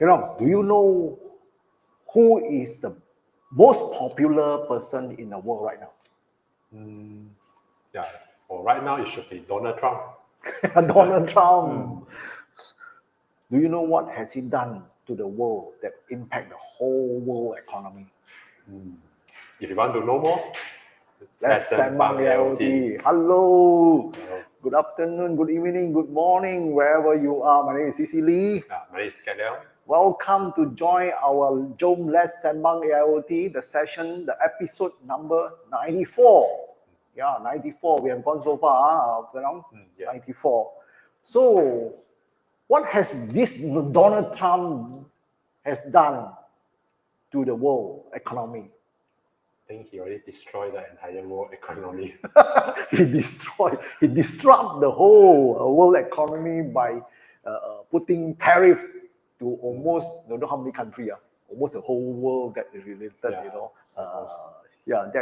Do you know who is the most popular person in the world right now? Yeah, for right now, it should be Donald Trump. Donald Trump. Do you know what has he done to the world that impact the whole world economy? If you want to know more, Let's Sembang AIoT. Hello. Hello. Good afternoon, good evening, good morning, wherever you are. My name is 𝐓𝐸𝐫𝐢𝐥. My name is 𝐀𝐩𝐫𝐢𝐥. Welcome to join our Jom Let's Sembang AIoT, the session, the episode number 94. Yeah, 94. We have gone so far, 94. So, what has this Donald Trump has done to the world economy? I think he already destroyed the entire world economy. He disrupted the whole world economy by putting tariff to almost, I don't know how many countries, almost the whole world that is related, that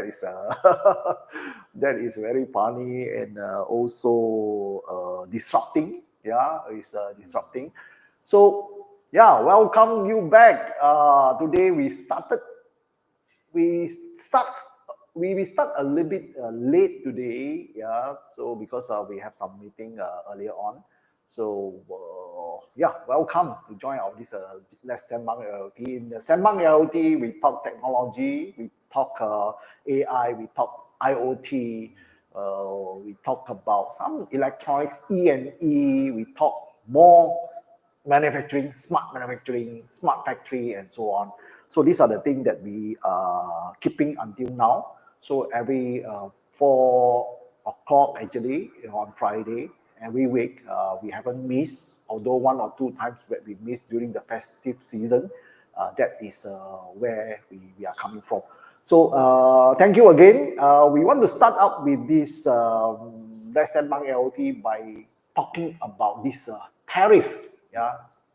is that is very funny and also disrupting. Disrupting. So welcome you back. Today we start a little bit late today, so because we have some meeting earlier on. So welcome to join our this Let's Sembang AIoT. In the Sembang AIoT, we talk technology, we talk AI, we talk IoT, we talk about some electronics, E&E, we talk more manufacturing, smart factory, and so on. So these are the things that we are keeping until now. So every 4 o'clock actually on Friday, every week we haven't missed, although 1 or 2 times that we missed during the festive season. That is where we are coming from. So thank you again. We want to start up with this Let's Sembang AIoT by talking about this tariff.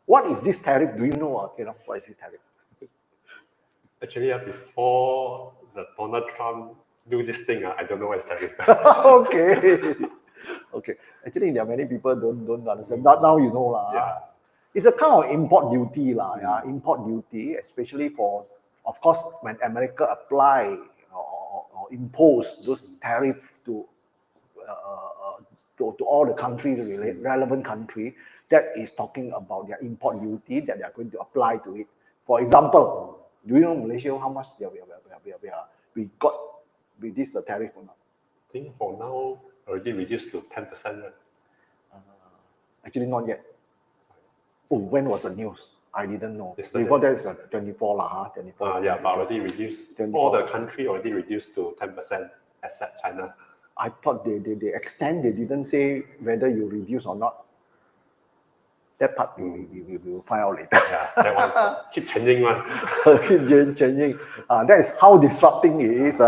What is this tariff? Do you know? What is this tariff? Actually, before the Donald Trump do this thing, I don't know what is tariff. Okay. Actually, there are many people don't understand. Now you know lah. It's a kind of import duty lah. Import duty, especially for, of course, when America apply or impose those tariffs to all the countries, relevant country, that is talking about their import duty that they are going to apply to it. For example, do you know Malaysia how much we got with this tariff or not? I think for now already reduced to 10%. Right? Actually, not yet. Oh, when was the news? I didn't know. Yesterday. Before that is 24 lah. 24. But already reduced. 24. All the country already reduced to 10%, except China. I thought they extend. They didn't say whether you reduce or not. That part we will find out later. That one keep changing one. Keep changing. That is how disrupting it is.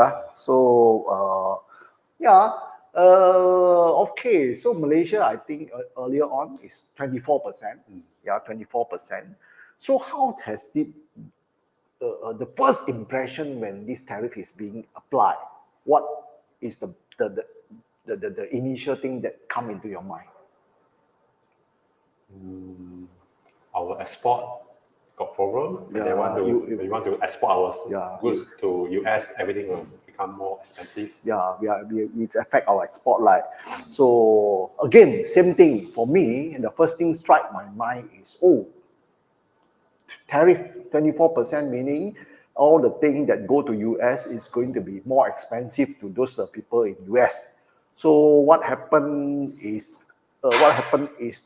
Okay. So Malaysia, I think earlier on is 24%. 24%. So how has it? The first impression when this tariff is being applied, what is the initial thing that come into your mind? Our export got problem. When we want to export our goods to US, everything will become more expensive. It affect our export like. So again, same thing for me. And the first thing strike my mind is tariff 24%, meaning all the things that go to US is going to be more expensive to those people in US. So what happened is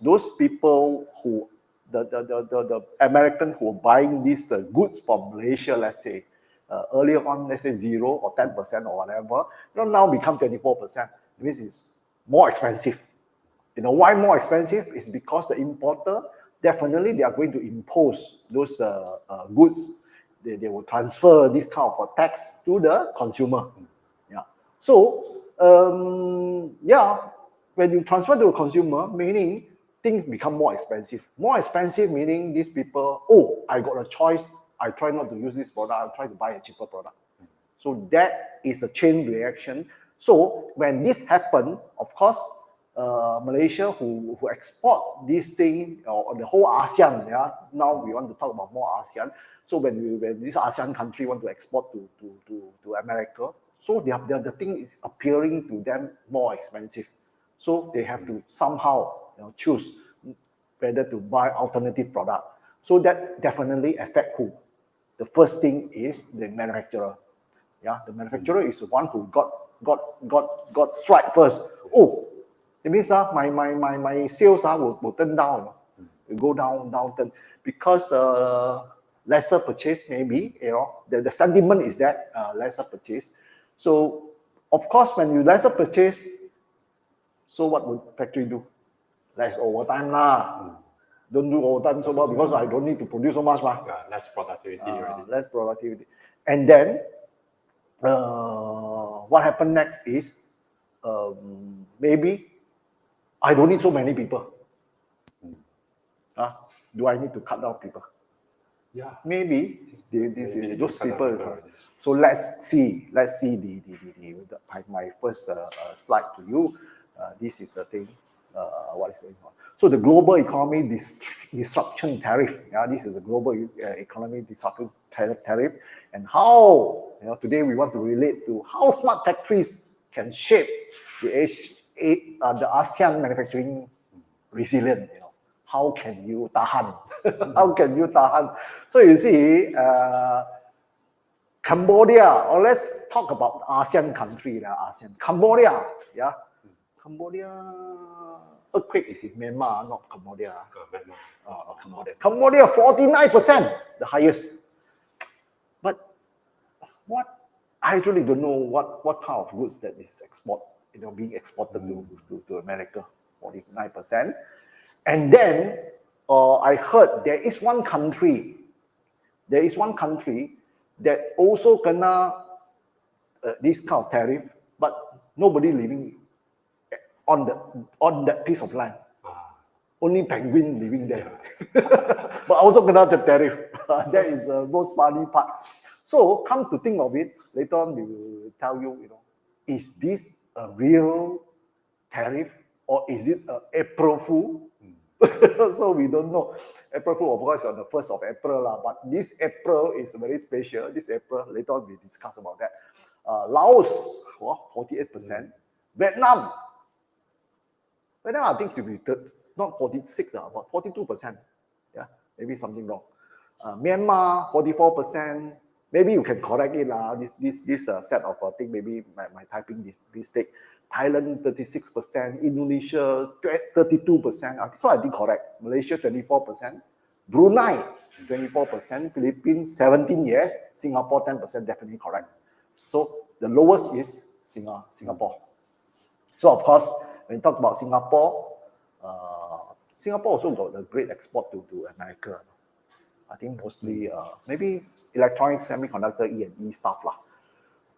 those people who the American who are buying these goods from Malaysia, let's say earlier on, let's say 0 or 10% or whatever, now become 24%. This is more expensive. Why more expensive? Is because the importer definitely they are going to impose those goods. They will transfer this kind of tax to the consumer. So when you transfer to a consumer, meaning things become more expensive. More expensive meaning these people, I got a choice. I try not to use this product. I'll try to buy a cheaper product. So that is a chain reaction. So when this happens, of course, Malaysia who export this thing, or the whole ASEAN. Yeah, now we want to talk about more ASEAN. So when this ASEAN country want to export to America, so the thing is appearing to them more expensive. So they have to somehow choose whether to buy alternative product. So that definitely affect who? The first thing is the manufacturer. Yeah, the manufacturer is the one who got strike first. Oh, it means my sales will turn down, will go down because lesser purchase maybe, the sentiment is that lesser purchase. So of course when you lesser purchase, so what would factory do? Less overtime lah. Don't do overtime so much because I don't need to produce so much lah. Less productivity already. Less productivity. And then what happened next is maybe I don't need so many people. Do I need to cut down people? Yeah. Maybe those people. So let's see my first slide to you. This is a thing. What is going on? So the global economy disruption tariff. Yeah, this is a global economy disruption tariff, and how today we want to relate to how smart factories can shape the ASEAN manufacturing resilient. How can you tahan? How can you tahan? So you see, Cambodia, or let's talk about ASEAN country. Cambodia, yeah. Cambodia earthquake is in Myanmar, not Cambodia. Cambodia 49%, the highest. But what I actually don't know what kind of goods that is being exported to America. 49%. And then I heard there is one country that also kena this kind of tariff, but nobody living on that piece of land. Only penguin living there. But also kena the tariff. That is the most funny part. So come to think of it, later on we will tell you, is this a real tariff or is it an April Fool? So we don't know. April Fool, of course, on the 1st of April, but this April is very special. This April, later on we discuss about that. Laos, 48%. Vietnam, I think to be not 46, but 42%. Yeah, maybe something wrong. Myanmar, 44%. Maybe you can correct it. This set of thing, maybe my typing mistake. Thailand, 36%. Indonesia, 32%. This one I did correct. Malaysia, 24%. Brunei, 24%. Philippines, 17%. Yes. Singapore, 10%. Definitely correct. So the lowest is Singapore. So of course, when you talk about Singapore, Singapore also got a great export to America. I think mostly maybe electronics, semiconductor, E&E stuff lah.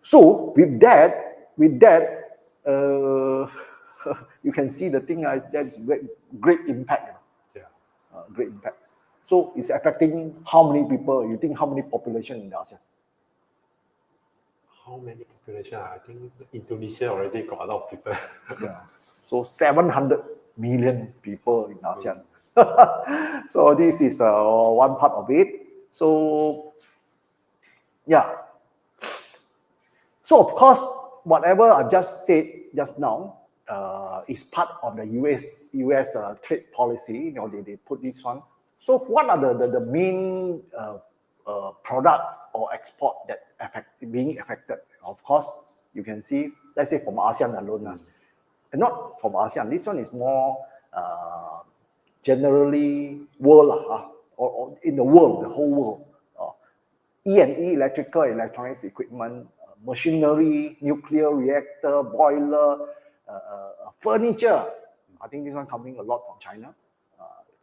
So with that, you can see the thing that's great impact. Great impact. So it's affecting how many people? You think how many population in ASEAN? How many population? I think Indonesia already got a lot of people. Yeah. So 700 million people in ASEAN. So this is one part of it. So yeah. So of course, whatever I just said just now is part of the US trade policy. They put this one. So what are the main products or export that being affected? Of course, you can see. Let's say from ASEAN alone. And not from ASEAN. This one is more generally world, or in the world, the whole world. E&E, electrical, electronics equipment, machinery, nuclear reactor, boiler, furniture. I think this one coming a lot from China.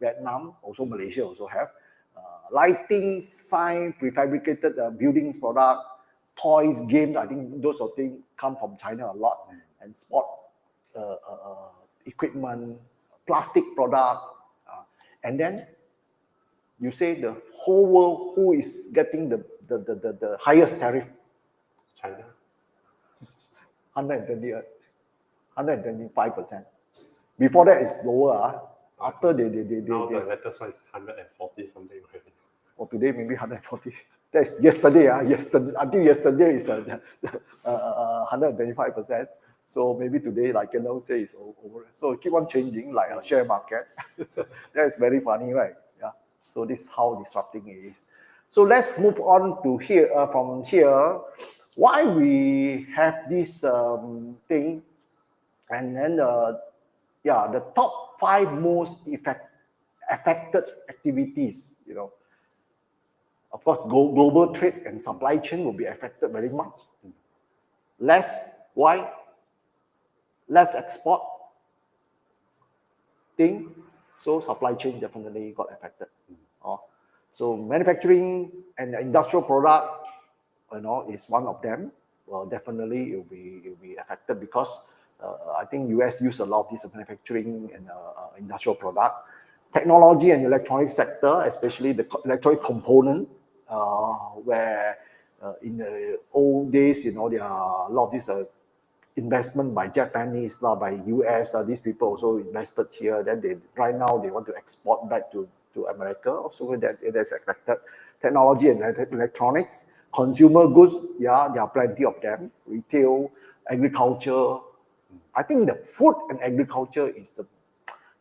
Vietnam, also Malaysia also have. Lighting, sign, prefabricated buildings product, toys, games. I think those sort of things come from China a lot. And sport equipment, plastic product, and then you say the whole world, who is getting the highest tariff? China. 125%. Before that, it's lower. After now the latest one is 140 something. Or today maybe 140. That's yesterday. Until yesterday is 125%. So maybe today, like say, it's over. So keep on changing like a share market. That's very funny, right? Yeah. So this is how disrupting it is. So let's move on to here. From here, why we have this thing, and then the top 5 most affected activities. Of course, global trade and supply chain will be affected very much. Less export thing, so supply chain definitely got affected. So manufacturing and industrial product, is one of them. Well, definitely it will be affected because I think US use a lot of this manufacturing and industrial product. Technology and electronic sector, especially the electronic component, where in the old days, there are a lot of this investment by Japanese, by US. These people also invested here. Then right now they want to export back to America. So that's affected. Technology and electronics, consumer goods. Yeah, there are plenty of them. Retail, agriculture. I think the food and agriculture is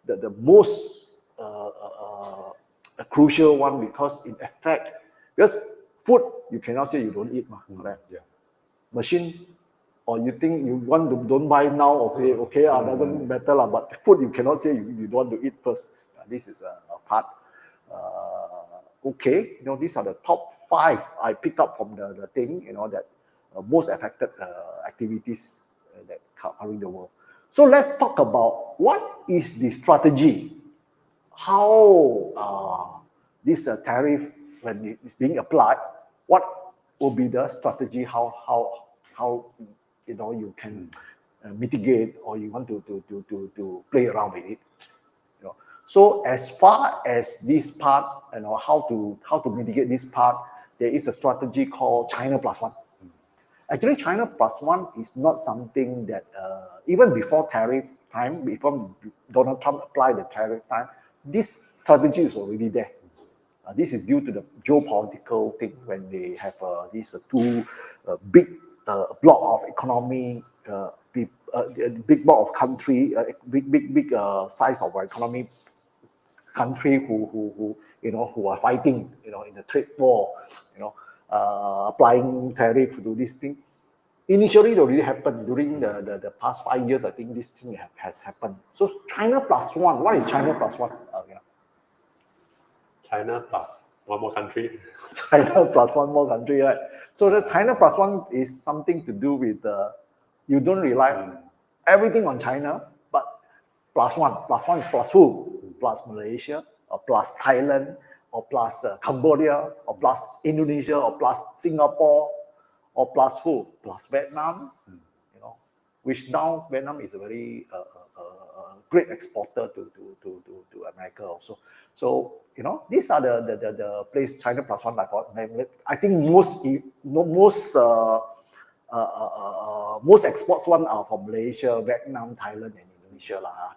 the most a crucial one because it affects. Because food, you cannot say you don't eat, right? Yeah. Machine, or you think you want to don't buy now, okay, doesn't matter lah. But food, you cannot say you don't want to eat first. This is a part. Okay, these are the top 5 I picked up from the thing, that most affected activities that covering the world. So let's talk about what is the strategy, how this tariff, when it's being applied, what will be the strategy, how you can mitigate, or you want to play around with it. So as far as this part, how to mitigate this part, there is a strategy called China Plus One. Actually, China Plus One is not something that even before tariff time, before Donald Trump applied the tariff time, this strategy is already there. This is due to the geopolitical thing when they have these 2 big block of economy, big block of country, big size of economy country who are fighting, in the trade war, applying tariff to this thing. Initially, it already happened during the past 5 years. I think this thing has happened. So China Plus One, what is China Plus One? China plus one more country. China plus one more country, right? So the China Plus One is something to do with you don't rely everything on China, but plus one is plus who? Plus Malaysia, or plus Thailand, or plus Cambodia, or plus Indonesia, or plus Singapore, or plus who? Plus Vietnam, which now Vietnam is a very great exporter to America also. So these are the place China Plus One. I think most exports one are from Malaysia, Vietnam, Thailand, and Indonesia lah.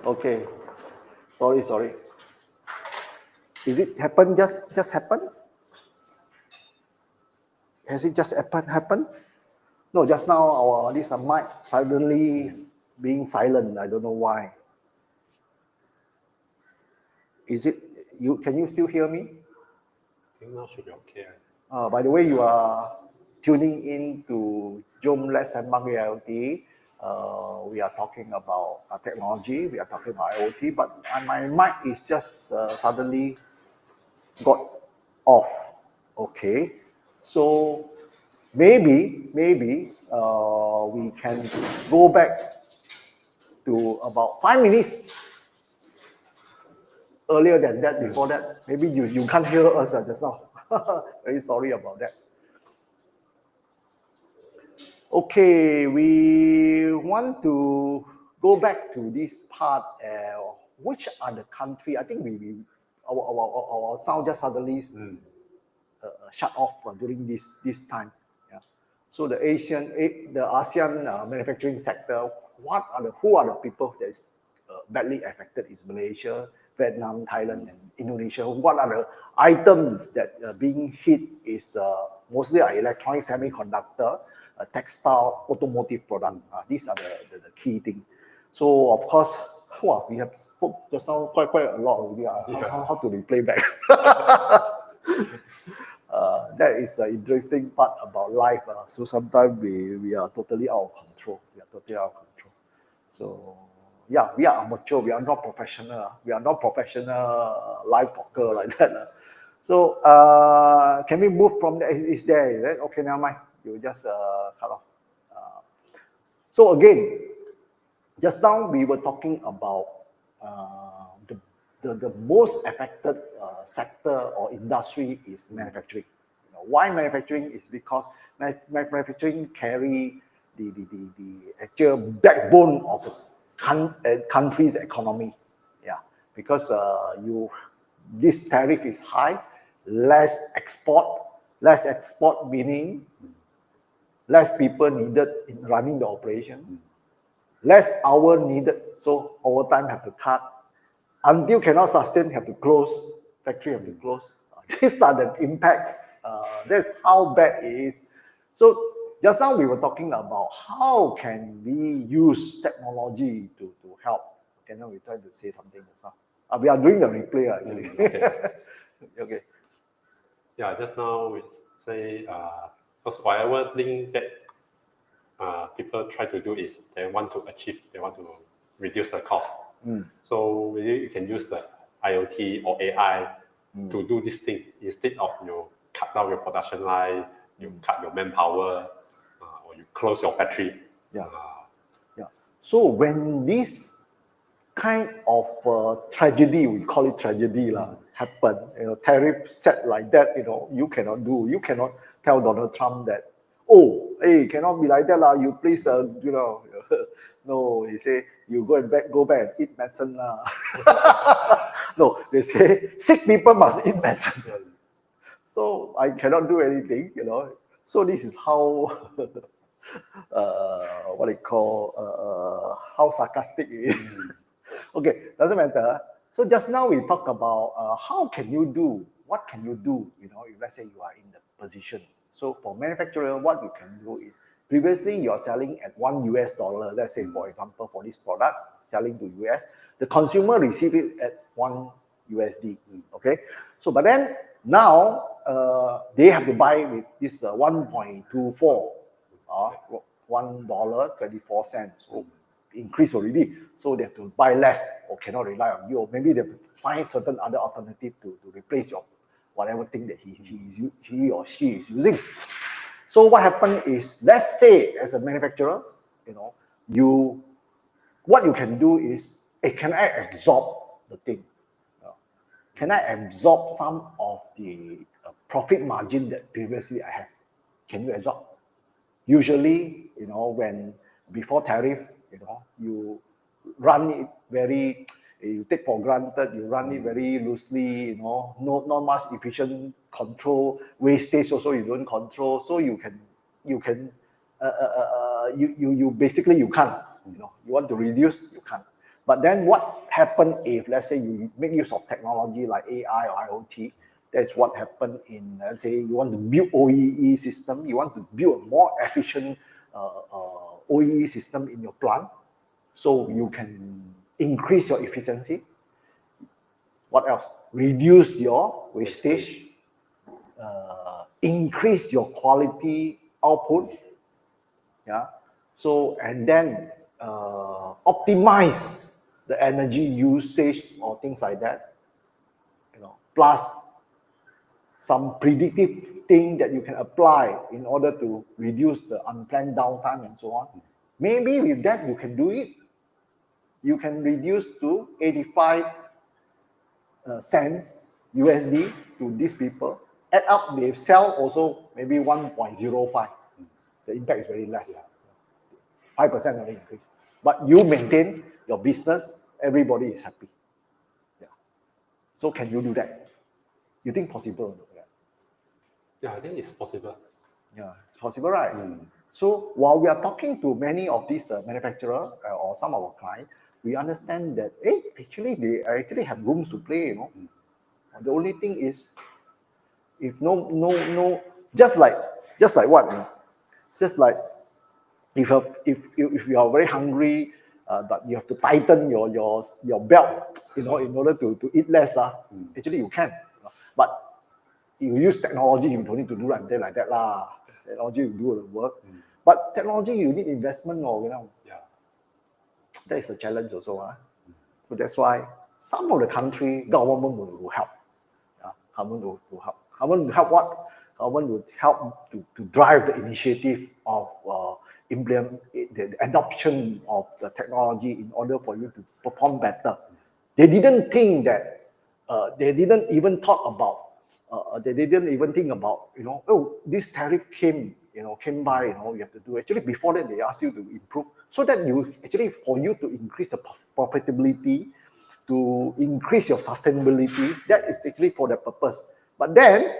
Okay. Sorry. Is it happen? Just happen? Has it just happened? No, just now our this mic suddenly being silent. I don't know why. Is it you? Can you still hear me? I think now should be okay. By the way, you are tuning in to Sembang AIoT. We are talking about technology. We are talking about IoT, but my mic is just suddenly got off. Okay, so maybe we can go back to about 5 minutes earlier than that. Before that, maybe you can't hear us just now. Very sorry about that. Okay, we want to go back to this part. Which are the country? I think our sound just suddenly shut off during this time. Yeah. So the ASEAN manufacturing sector. Who are the people that is badly affected? Is Malaysia, Vietnam, Thailand, and Indonesia. What are the items that are being hit? Is mostly electronic, semiconductor, textile, automotive product. These are the key things. So of course, we have spoke just now quite a lot already. How to replay back? That is an interesting part about life. So sometimes we are totally out of control. So yeah, we are amateur. We are not professional. We are not professional live talker like that. So can we move from there? Is there? Right? Okay, never mind. You just cut off. So again, just now we were talking about the most affected sector or industry is manufacturing. Why manufacturing? Is because manufacturing carry the actual backbone of the country's economy. Yeah, because this tariff is high, less export meaning less people needed in running the operation, less hour needed, so overtime have to cut. Until cannot sustain, have to close, factory have to close. These are the impact. That's how bad it is. So just now we were talking about how can we use technology to help. Okay, now we try to say something just now. We are doing the replay actually. Okay. Yeah, just now we say because whatever thing that people try to do is they want to reduce the cost. So you can use the IoT or AI to do this thing instead of you cut down your production line, you cut your manpower, or you close your factory. Yeah. So when this kind of tragedy, we call it tragedy, happen, tariff set like that, you cannot tell Donald Trump that, oh, hey, cannot be like that, you please, no, he say, you go back and eat medicine. No, they say, sick people must eat medicine. So I cannot do anything, So this is how, how sarcastic it is. Okay, doesn't matter. So just now we talk about what can you do, if let's say you are in the position. So for manufacturer, what you can do is, previously you're selling at $1, let's say for example, for this product, selling to US, the consumer receive it at $1, okay? So, but then now they have to buy with this 1.24, $1.24. So increase already, so they have to buy less or cannot rely on you, or maybe they have to find certain other alternative to replace your whatever thing that he or she is using. So what happened is, let's say as a manufacturer, what you can do is, can I absorb the thing? Can I absorb some of the profit margin that previously I have? Can you absorb? Usually, when before tariff, you run it you take for granted, you run it very loosely, not much efficient control, wastage also you don't control, so you basically you can't, you want to reduce, you can't. But then what happens if, let's say, you make use of technology like AI or IoT? That's what happened in, let's say, you want to build OEE system, you want to build a more efficient OEE system in your plant, so you can increase your efficiency. What else? Reduce your wastage, increase your quality output, yeah. So, and then optimize the energy usage or things like that, you know, plus some predictive thing that you can apply in order to reduce the unplanned downtime and so on. Maybe with that you can do it. You can reduce to 85 cents USD to these people. Add up, they sell also maybe 1.05. The impact is very less. 5% only increase. But you maintain your business, everybody is happy. Yeah. So can you do that? You think possible? Yeah, I think it's possible. Yeah, it's possible, right? So while we are talking to many of these manufacturers or some of our clients, we understand that actually they actually have rooms to play. You know, the only thing is, if no, just like what, you know? Just like if you are very hungry, but you have to tighten your belt, you know, in order to eat less. Actually you can, but you use technology, you don't need to do anything like that lah. Technology will do the work, but technology you need investment, or you know. Yeah. That is a challenge also. So that's why some of the country government will help. Government will help. Government will help what? Government will help to drive the initiative of implement the adoption of the technology in order for you to perform better. They didn't think that. They didn't even talk about. They didn't even think about, you know, oh, this tariff came by, you know, you have to do. Actually, before that, they ask you to improve, so that you actually, for you to increase the profitability, to increase your sustainability, that is actually for the purpose. But then,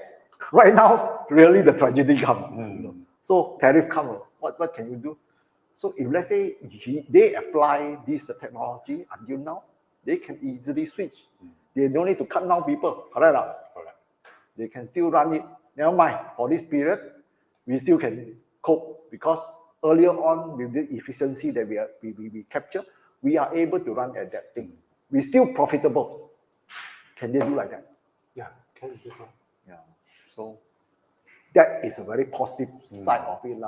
right now, really the tragedy comes. You know? So tariff come, what can you do? So if let's say they apply this technology until now, they can easily switch. They don't need to cut down people, correct? Correct. They can still run it. Never mind, for this period, we still can cope, because earlier on with the efficiency that we capture, we are able to run at that thing. We're still profitable. Can they do like that? Yeah, can do that. Yeah. So that is a very positive side of it.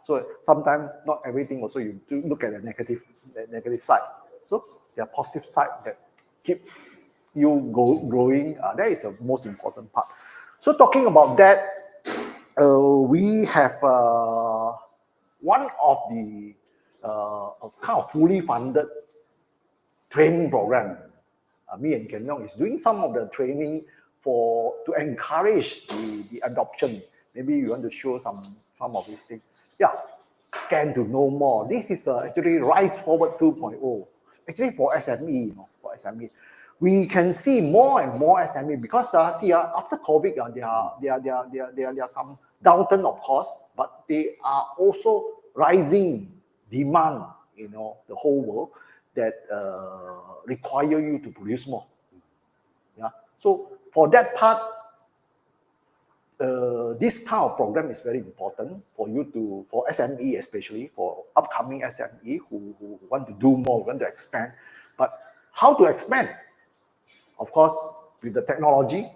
So sometimes not everything also you do look at the negative side. So there are positive side that keep you growing. That is the most important part. So talking about that, we have one of the kind of fully funded training program. Me and 𝐀𝐩𝐫𝐢𝐥 is doing some of the training to encourage the adoption. Maybe you want to show some of these things. Yeah, scan to know more. This is actually Rise Forward 2.0. Actually for SME, for SME. We can see more and more SME, because after COVID, there are some downturn, of course, but they are also rising demand, you know, the whole world, that require you to produce more. Yeah. So for that part, this kind of program is very important for SME, especially for upcoming SME who want to do more, want to expand. But how to expand? Of course, with the technology,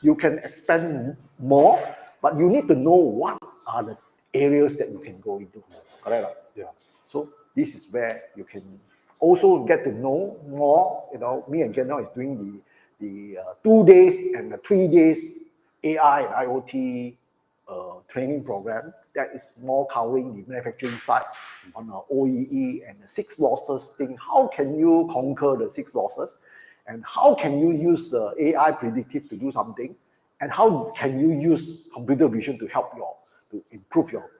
you can expand more, but you need to know what are the areas that you can go into. Correct? Yeah. So this is where you can also get to know more. You know, me and 𝐀𝐩𝐫𝐢𝐥 is doing the 2 days and the 3 days AI and IoT training program that is more covering the manufacturing side on OEE and the 6 losses thing. How can you conquer the 6 losses? And how can you use AI predictive to do something? And how can you use computer vision to help to improve your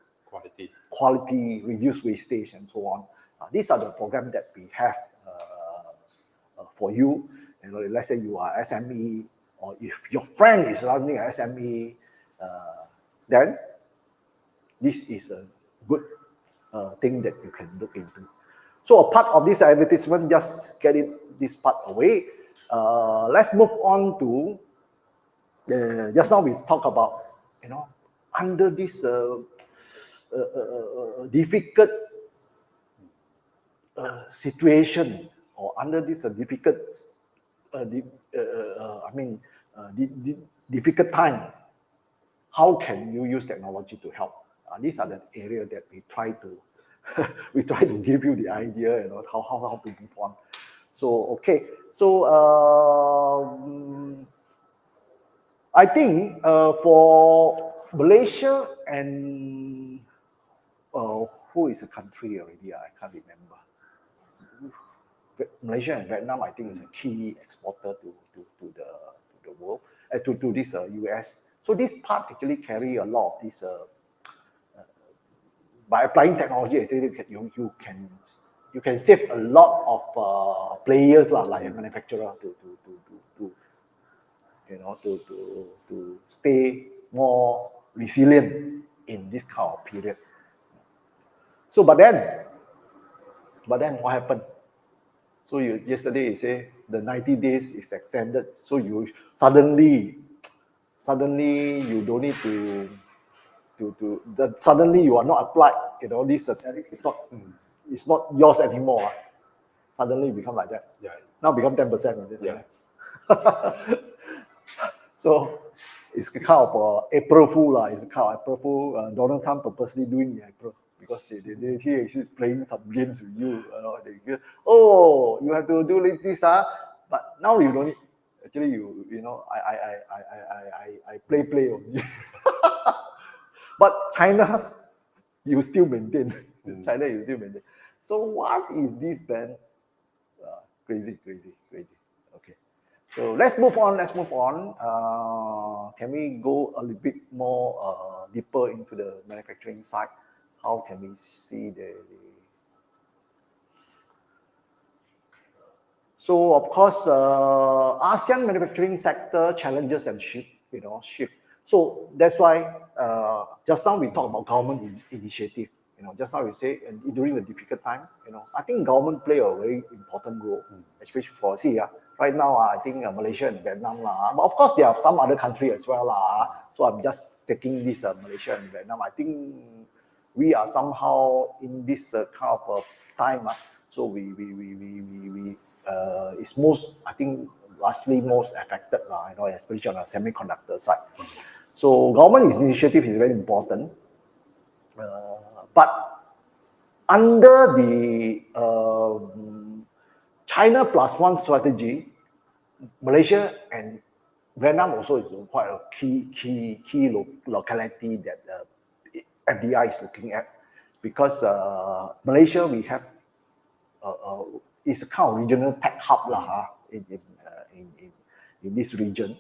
quality, reduce wastage, and so on? These are the programs that we have for you. You know, let's say you are SME, or if your friend is running an SME, then this is a good thing that you can look into. So a part of this advertisement, just get this part away. Let's move on to, just now we talk about, under this difficult situation, or under this difficult, difficult time, how can you use technology to help? These are the areas that we try to we try to give you the idea, how to move on. So okay, so I think for Malaysia and who is a country already? I can't remember. Malaysia and Vietnam, I think, is a key exporter to the world, to this US. So this part actually carry a lot of this. By applying technology, actually you can save a lot of players like a manufacturer to stay more resilient in this kind of period. So but then what happened? So yesterday you say the 90 days is extended. So you suddenly you don't need to suddenly you are not applied. This tariff is not yours anymore. Suddenly become like that. Yeah. Now become 10%. Yeah. So it's kind of April Fool. It's kind of April Fool. Donald Trump purposely doing the April, because he's playing some games with you. They go, oh, you have to do this, but now you don't need. Actually, I play only. But China, you still maintain. China, you still maintain. So what is this, man? Crazy. Okay. So let's move on. Can we go a little bit more deeper into the manufacturing side? How can we see So of course, ASEAN manufacturing sector challenges and shift. So that's why just now we talk about government initiative. Just now we say, and during the difficult time, I think government play a very important role, especially for right now. I think Malaysia and Vietnam but of course there are some other countries as well So I'm just taking this Malaysia and Vietnam. I think we are somehow in this kind of time. So we it's most, I think, lastly most affected, especially on the semiconductor side. So government initiative is very important. But under the China plus one strategy, Malaysia and Vietnam also is quite a key locality that FDI is looking at, because Malaysia, we have is a kind of regional tech hub in this region.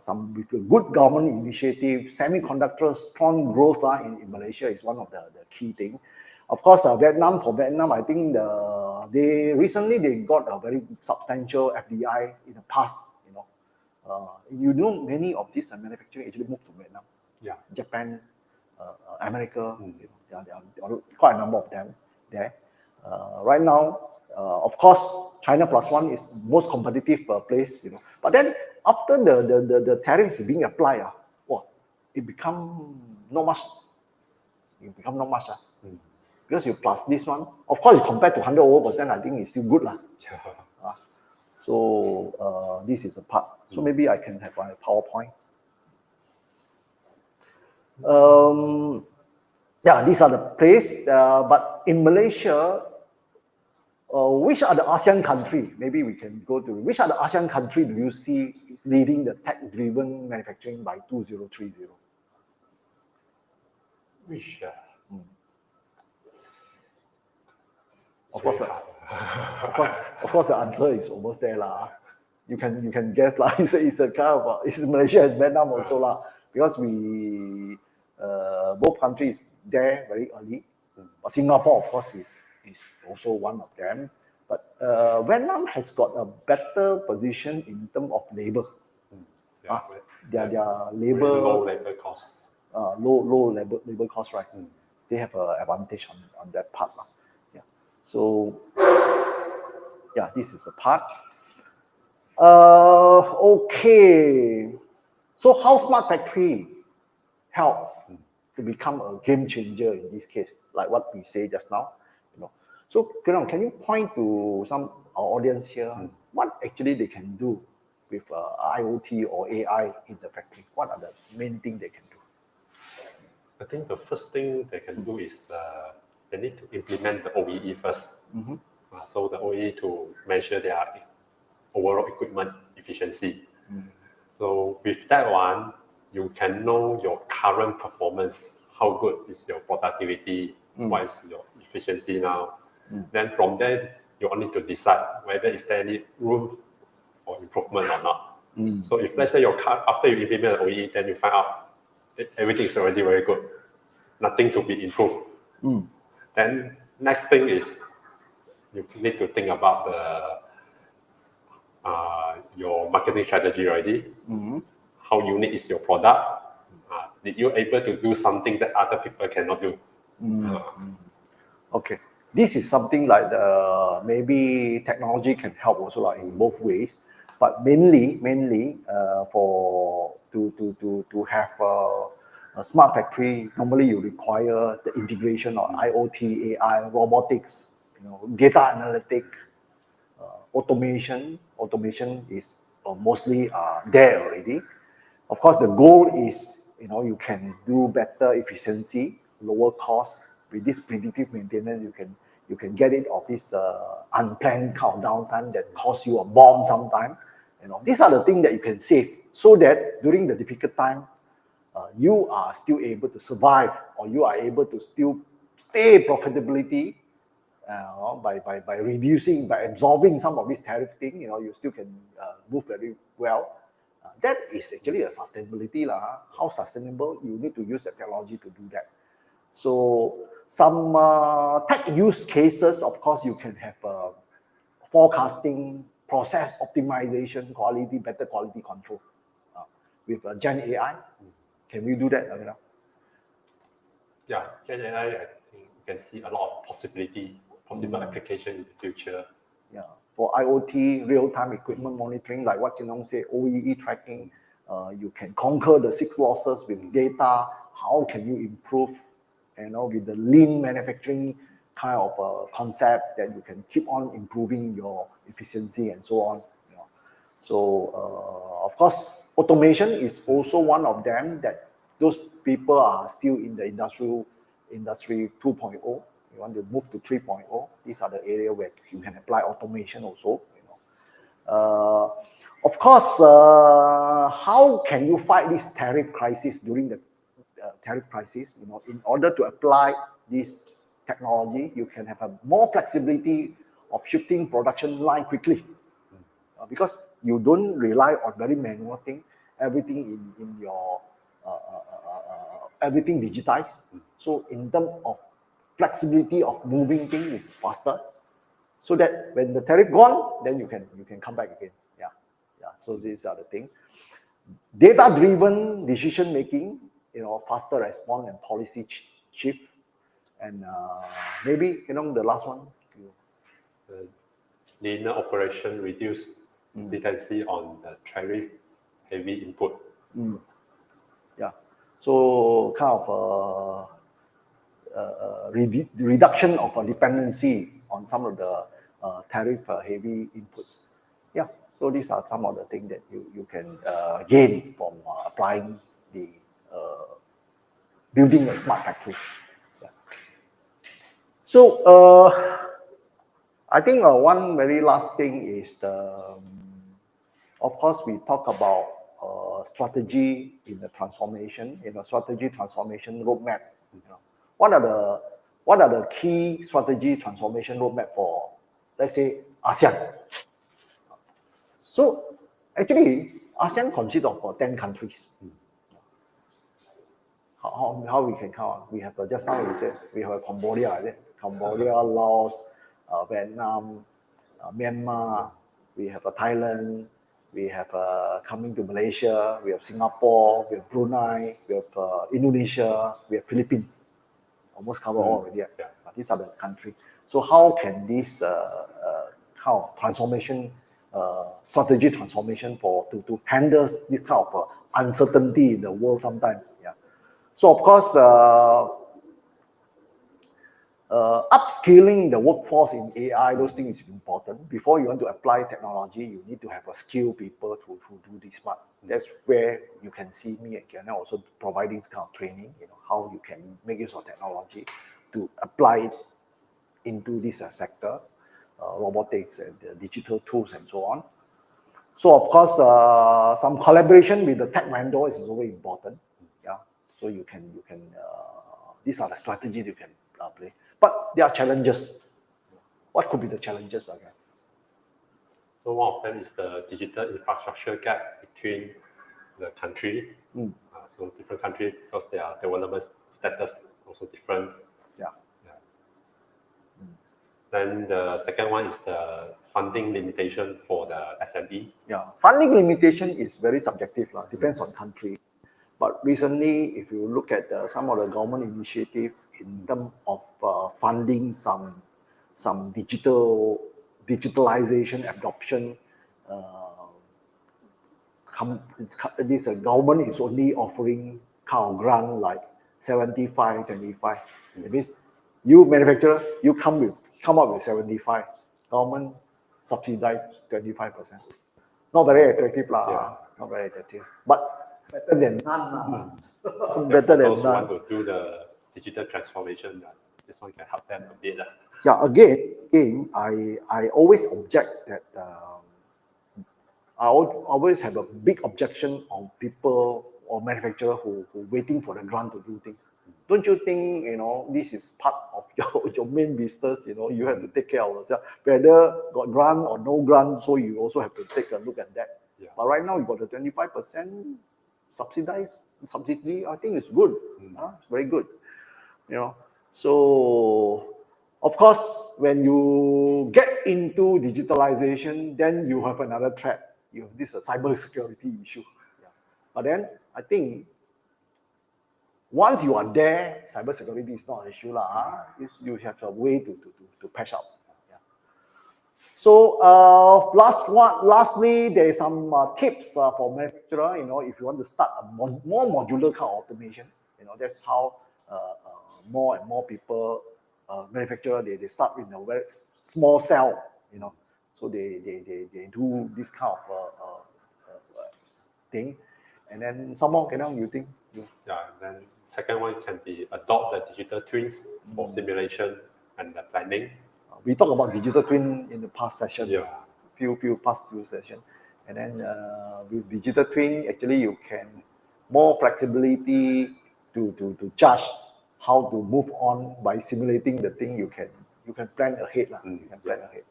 Some with a good government initiative, semiconductor strong growth in Malaysia is one of the key things. Of course, Vietnam, I think they recently got a very substantial FDI in the past. Many of these manufacturing actually moved to Vietnam. Yeah. Japan, America, there are quite a number of them there. Right now, of course, China plus one is most competitive place. But then after the tariffs being applied, it become not much. Because you plus this one, of course, compared to 100%, I think it's still good So this is a part. So maybe I can have a PowerPoint. These are the place. But in Malaysia, which are the ASEAN country? Maybe we can go to which are the ASEAN country do you see is leading the tech-driven manufacturing by 2030? Which? Of course, the answer is almost there You can guess It's a kind of it's Malaysia and Vietnam also because we both countries there very early. But Singapore, of course, is also one of them. But Vietnam has got a better position in terms of labor. Their labor low labor costs. Low labor cost, right? They have an advantage on that part. So yeah, this is a part. Okay. So how smart factory help to become a game changer in this case, like what we say just now, you know. So can you point to some our audience here, what actually they can do with IoT or AI in the factory? What are the main things they can do? I think the first thing they can do is they need to implement the OEE first. So the OEE to measure their overall equipment efficiency. So with that one, you can know your current performance, how good is your productivity, what is your efficiency now. Then from there, you only need to decide whether is there any room for improvement or not. So if let's say your car, after you implement the OEE, then you find out everything is already very good, nothing to be improved. Then next thing is you need to think about your marketing strategy already. How unique is your product? Did you able to do something that other people cannot do? Okay, this is something like maybe technology can help also like in both ways, but mainly for to have a smart factory. Normally, you require the integration of IoT, AI, robotics, data analytic, automation. Automation is mostly there already. Of course, the goal is you can do better efficiency, lower cost. With this predictive maintenance, you can get rid of this unplanned downtime that costs you a bomb sometime. These are the things that you can save, so that during the difficult time, you are still able to survive, or you are able to still stay profitability by reducing, by absorbing some of this tariff thing. You still can move very well. That is actually a sustainability lah. How sustainable? You need to use the technology to do that. So some tech use cases, of course, you can have forecasting, process optimization, better quality control with Gen AI. Can we do that? Yeah, Gen AI, I think you can see a lot of possible application in the future. Yeah, for IoT, real-time equipment monitoring, like what Chin said, OEE tracking, you can conquer the 6 losses with data. How can you improve, with the lean manufacturing kind of concept that you can keep on improving your efficiency and so on. So, of course, automation is also one of them that those people are still in the industry 2.0. You want to move to 3.0. These are the area where you can apply automation also. Of course, how can you fight this tariff crisis during the tariff crisis? In order to apply this technology, you can have a more flexibility of shifting production line quickly, because you don't rely on very manual thing. Everything in your everything digitized. So in terms of flexibility of moving things is faster, so that when the tariff gone, then you can come back again. Yeah. So these are the things. Data-driven decision making, faster response and policy shift, and maybe the last one. Leaner operation, reduce dependency on the tariff heavy input. Yeah. So kind of reduction of a dependency on some of the tariff heavy inputs. Yeah. So these are some of the things that you can gain from applying the building a smart factory. Yeah. So I think one very last thing is of course, we talk about strategy in the transformation, strategy transformation roadmap. What are the key strategy transformation roadmap for, let's say, ASEAN? So actually, ASEAN consists of 10 countries. How we can count? We have just now we said we have Cambodia, Laos, Vietnam, Myanmar. We have Thailand. We have coming to Malaysia. We have Singapore. We have Brunei. We have Indonesia. We have Philippines. Almost cover all already. Yeah. These are the countries. So how can this kind of transformation, strategy transformation to handle this kind of uncertainty in the world sometimes? Yeah. So of course, upskilling the workforce in AI, those things is important. Before you want to apply technology, you need to have a skilled people who do this part. That's where you can see me again also providing this kind of training, how you can make use of technology to apply it into this sector, robotics and digital tools and so on. So of course, some collaboration with the tech vendor is very important. Yeah. So you can these are the strategies you can play. But there are challenges. What could be the challenges again? So one of them is the digital infrastructure gap between the country. So different countries, because their development status also different. Yeah. Then the second one is the funding limitation for the SME. Yeah, funding limitation is very subjective, depends on country. But recently, if you look at some of the government initiative in terms of funding some digitalization adoption, this government is only offering kind of grant like 75, 25. It means you manufacturer, you come up with 75, government subsidize 25%. Not very attractive not very attractive. But better than none. Better than those who none. want to do the digital transformation, this one can help them a bit. Yeah, again, I always object that I always have a big objection on people or manufacturer who waiting for the grant to do things. Don't you think, this is part of your main business, you have to take care of yourself, whether got grant or no grant, so you also have to take a look at that. Yeah. But right now you got the 25% subsidy, I think it's good. It's very good. So of course, when you get into digitalization, then you have another threat. This is a cyber security issue. Yeah. But then I think once you are there, cyber security is not an issue. You have a way to patch up. Yeah. So lastly, there is some tips for manufacturer. If you want to start a more modular kind of automation, that's how more and more people manufacturer they start with a very small cell. So they do this kind of thing, and then some more. You think? Yeah. Then second one can be adopt the digital twins for simulation and the planning. We talked about digital twin in the past session. Yeah. Few past two sessions, and then with digital twin, actually you can more flexibility to judge how to move on by simulating the thing. You can plan ahead. You can plan ahead.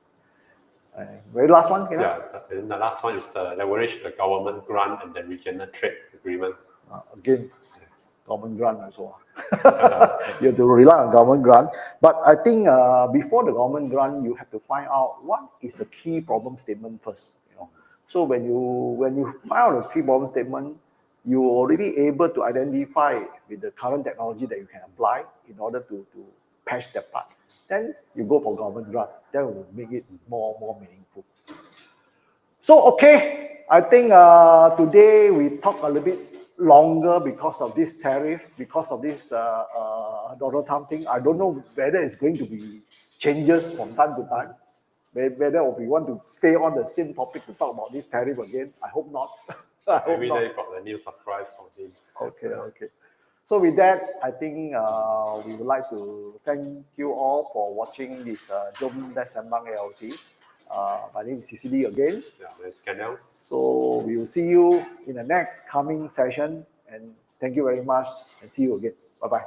Very last one. Yeah, and the last one is the leverage the government grant and the regional trade agreement. Again, government grant also. You have to rely on government grant. But I think before the government grant, you have to find out what is the key problem statement first. So when you find out the key problem statement, you're already able to identify with the current technology that you can apply in order to patch that part. Then you go for government grant. That will make it more meaningful. So okay, I think today we talk a little bit longer because of this tariff, because of this Donald Trump thing. I don't know whether it's going to be changes from time to time. Whether we want to stay on the same topic to talk about this tariff again. I hope not. Every day got a new surprise from him. Okay. So with that, I think we would like to thank you all for watching this Sembang AIoT. My name is CCD again. Yeah, it's 𝐀𝐩𝐫𝐢𝐥. So we will see you in the next coming session. And thank you very much and see you again. Bye-bye.